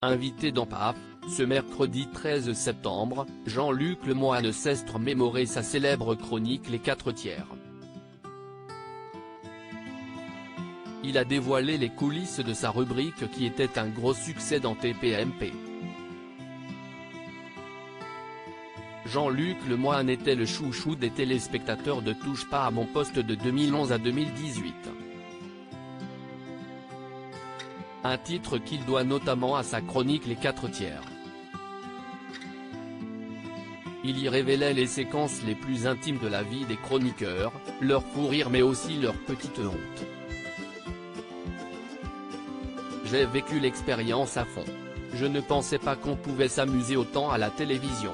Invité dans PAF, ce mercredi 13 septembre, Jean-Luc Lemoyne s'est remémoré sa célèbre chronique Les 4/3. Il a dévoilé les coulisses de sa rubrique qui était un gros succès dans TPMP. Jean-Luc Lemoyne était le chouchou des téléspectateurs de Touche pas à mon poste de 2011 à 2018. Un titre qu'il doit notamment à sa chronique Les 4/3. Il y révélait les séquences les plus intimes de la vie des chroniqueurs, leur fou rire mais aussi leur petite honte. J'ai vécu l'expérience à fond. Je ne pensais pas qu'on pouvait s'amuser autant à la télévision.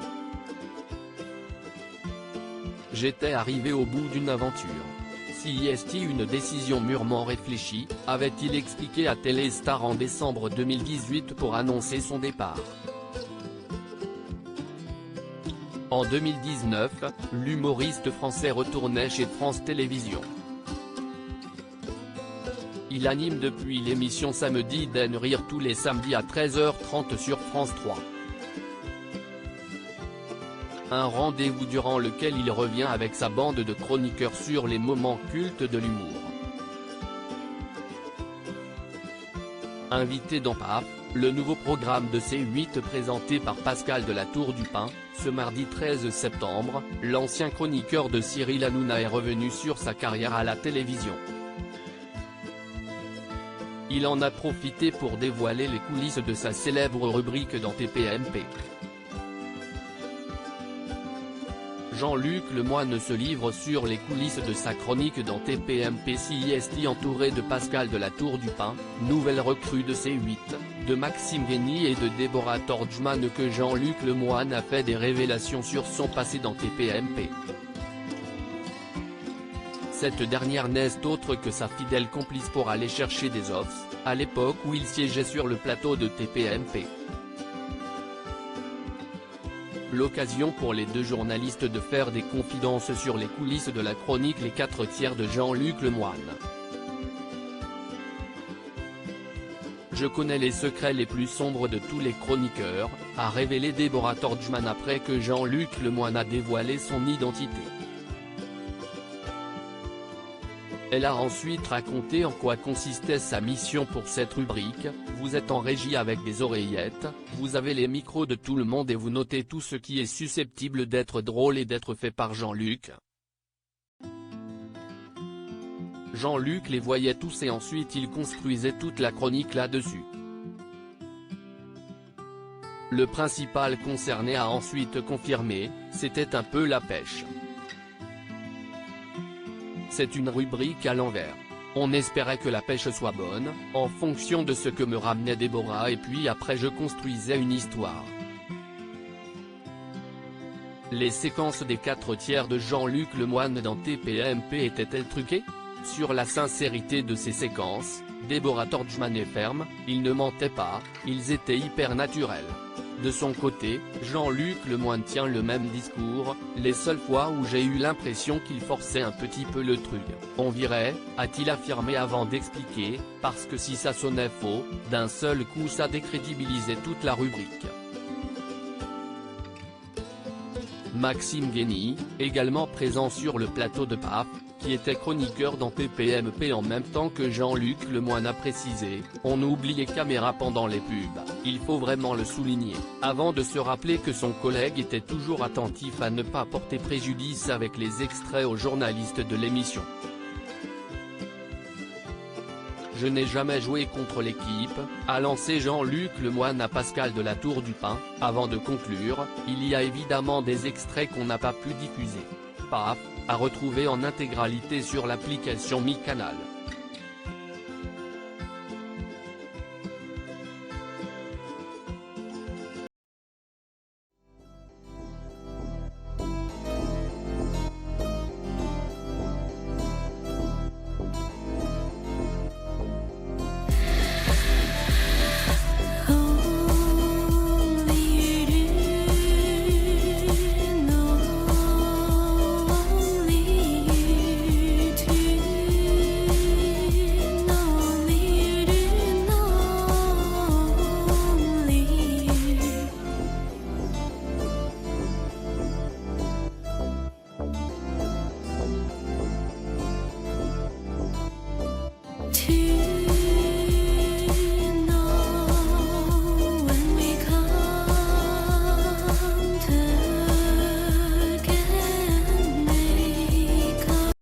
J'étais arrivé au bout d'une aventure. Si est-il une décision mûrement réfléchie, avait-il expliqué à Téléstar en décembre 2018 pour annoncer son départ. En 2019, l'humoriste français retournait chez France Télévisions. Il anime depuis l'émission Samedi Den Rire tous les samedis à 13h30 sur France 3. Un rendez-vous durant lequel il revient avec sa bande de chroniqueurs sur les moments cultes de l'humour. Invité dans PAF, le nouveau programme de C8 présenté par Pascal de la Tour du Pin, ce mardi 13 septembre, l'ancien chroniqueur de Cyril Hanouna est revenu sur sa carrière à la télévision. Il en a profité pour dévoiler les coulisses de sa célèbre rubrique dans TPMP. Jean-Luc Lemoyne se livre sur les coulisses de sa chronique dans TPMP CIST entouré de Pascal de la Tour du Pin, nouvelle recrue de C8, de Maxime Guény et de Deborah Torjman que Jean-Luc Lemoyne a fait des révélations sur son passé dans TPMP. Cette dernière n'est autre que sa fidèle complice pour aller chercher des offs, à l'époque où il siégeait sur le plateau de TPMP. L'occasion pour les deux journalistes de faire des confidences sur les coulisses de la chronique Les 4/3 de Jean-Luc Lemoyne. Je connais les secrets les plus sombres de tous les chroniqueurs, a révélé Deborah Torjman après que Jean-Luc Lemoyne a dévoilé son identité. Elle a ensuite raconté en quoi consistait sa mission pour cette rubrique. Vous êtes en régie avec des oreillettes, vous avez les micros de tout le monde et vous notez tout ce qui est susceptible d'être drôle et d'être fait par Jean-Luc. Jean-Luc les voyait tous et ensuite il construisait toute la chronique là-dessus. Le principal concerné a ensuite confirmé, c'était un peu la pêche. C'est une rubrique à l'envers. On espérait que la pêche soit bonne, en fonction de ce que me ramenait Deborah et puis après je construisais une histoire. Les séquences des 4/3 de Jean-Luc Lemoyne dans TPMP étaient-elles truquées? Sur la sincérité de ces séquences, Deborah Torjman est ferme, ils ne mentaient pas, ils étaient hyper naturels. De son côté, Jean-Luc Lemoyne tient le même discours, les seules fois où j'ai eu l'impression qu'il forçait un petit peu le truc, on virait, a-t-il affirmé avant d'expliquer, parce que si ça sonnait faux, d'un seul coup ça décrédibilisait toute la rubrique. Maxime Guény, également présent sur le plateau de PAF, qui était chroniqueur dans TPMP en même temps que Jean-Luc Lemoyne a précisé, on oublie les caméras pendant les pubs, il faut vraiment le souligner, avant de se rappeler que son collègue était toujours attentif à ne pas porter préjudice avec les extraits aux journalistes de l'émission. Je n'ai jamais joué contre l'équipe, a lancé Jean-Luc Lemoyne à Pascal de la Tour du Pin, avant de conclure, il y a évidemment des extraits qu'on n'a pas pu diffuser. PAF, à retrouver en intégralité sur l'application Mi Canal.